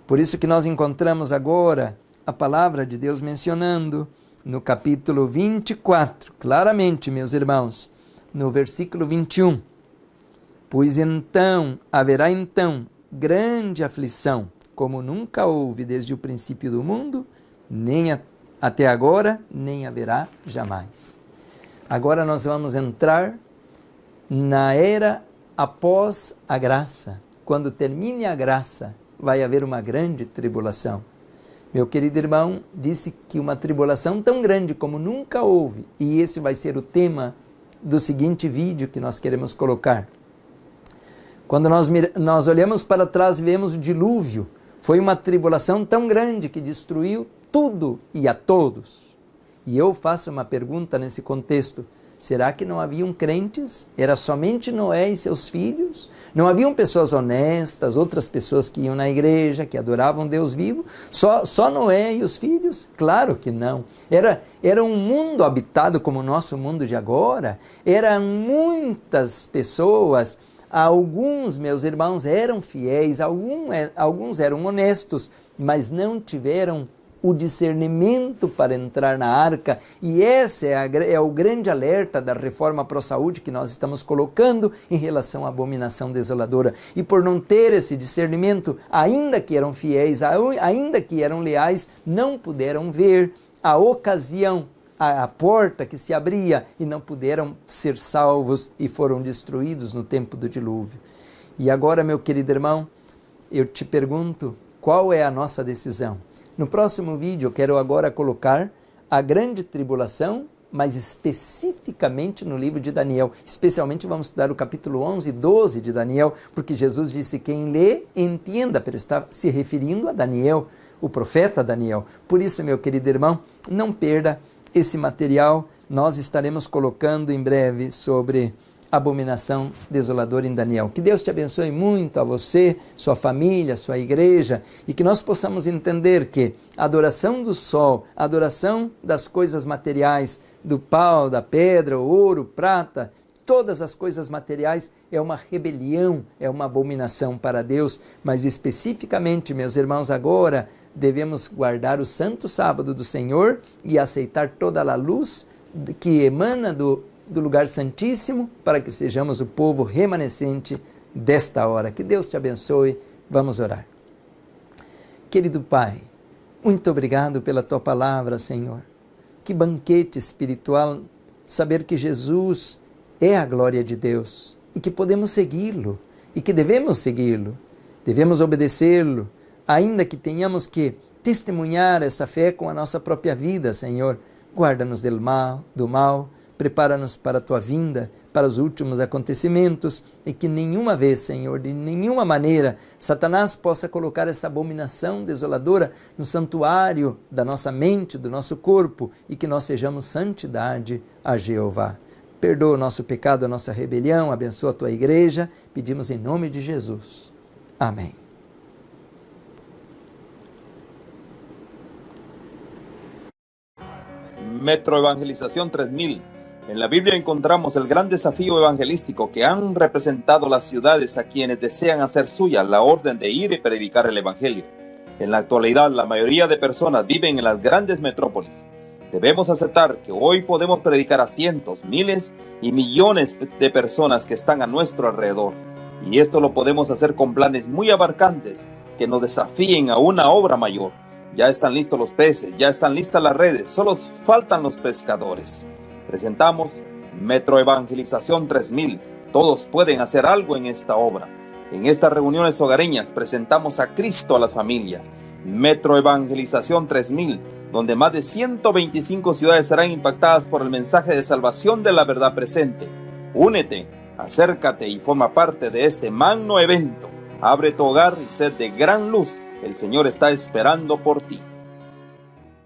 Por isso que nós encontramos agora a palavra de Deus mencionando no capítulo 24, claramente, meus irmãos, no versículo 21, pois haverá então grande aflição, como nunca houve desde o princípio do mundo, nem até agora, nem haverá jamais. Agora nós vamos entrar na era após a graça. Quando termine a graça, vai haver uma grande tribulação. Meu querido irmão disse que uma tribulação tão grande como nunca houve, e esse vai ser o tema do seguinte vídeo que nós queremos colocar. Quando nós olhamos para trás e vemos o dilúvio, foi uma tribulação tão grande que destruiu tudo e a todos. E eu faço uma pergunta nesse contexto: será que não haviam crentes? Era somente Noé e seus filhos? Não haviam pessoas honestas, outras pessoas que iam na igreja, que adoravam Deus vivo? Só Noé e os filhos? Claro que não. Era um mundo habitado como o nosso mundo de agora. Eram muitas pessoas. Alguns, meus irmãos, eram fiéis, alguns eram honestos, mas não tiveram o discernimento para entrar na arca, e esse é o grande alerta da reforma pró-saúde que nós estamos colocando em relação à abominação desoladora. E por não ter esse discernimento, ainda que eram fiéis, ainda que eram leais, não puderam ver a ocasião, a porta que se abria, e não puderam ser salvos e foram destruídos no tempo do dilúvio. E agora, meu querido irmão, eu te pergunto, qual é a nossa decisão? No próximo vídeo eu quero agora colocar a grande tribulação, mas especificamente no livro de Daniel. Especialmente vamos estudar o capítulo 11 e 12 de Daniel, porque Jesus disse: quem lê, entenda, pero está se referindo a Daniel, o profeta Daniel. Por isso, meu querido irmão, não perda esse material. Nós estaremos colocando em breve sobre abominação desoladora em Daniel. Que Deus te abençoe muito, a você, sua família, sua igreja, e que nós possamos entender que a adoração do sol, a adoração das coisas materiais, do pau, da pedra, ouro, prata, todas as coisas materiais é uma rebelião, é uma abominação para Deus, mas especificamente, meus irmãos, agora devemos guardar o santo sábado do Senhor e aceitar toda a luz que emana do lugar santíssimo, para que sejamos o povo remanescente desta hora. Que Deus te abençoe. Vamos orar. Querido Pai, muito obrigado pela Tua palavra, Senhor. Que banquete espiritual saber que Jesus é a glória de Deus e que podemos segui-lo e que devemos segui-lo, devemos obedecê-lo, ainda que tenhamos que testemunhar essa fé com a nossa própria vida, Senhor. Guarda-nos do mal, prepara-nos para a Tua vinda, para os últimos acontecimentos, e que nenhuma vez, Senhor, de nenhuma maneira, Satanás possa colocar essa abominação desoladora no santuário da nossa mente, do nosso corpo, e que nós sejamos santidade a Jeová. Perdoa o nosso pecado, a nossa rebelião, abençoa a Tua igreja, pedimos em nome de Jesus. Amém. Metro Evangelización 3000, En la Biblia encontramos el gran desafío evangelístico que han representado las ciudades a quienes desean hacer suya la orden de ir y predicar el evangelio. En la actualidad, la mayoría de personas viven en las grandes metrópolis. Debemos aceptar que hoy podemos predicar a cientos, miles y millones de personas que están a nuestro alrededor. Y esto lo podemos hacer con planes muy abarcantes que nos desafíen a una obra mayor. Ya están listos los peces, ya están listas las redes, solo faltan los pescadores. Presentamos Metroevangelización 3000. Todos pueden hacer algo en esta obra. En estas reuniones hogareñas presentamos a Cristo a las familias. Metroevangelización 3000, donde más de 125 ciudades serán impactadas por el mensaje de salvación de la verdad presente. Únete, acércate y forma parte de este magno evento. Abre tu hogar y sed de gran luz. El Señor está esperando por ti.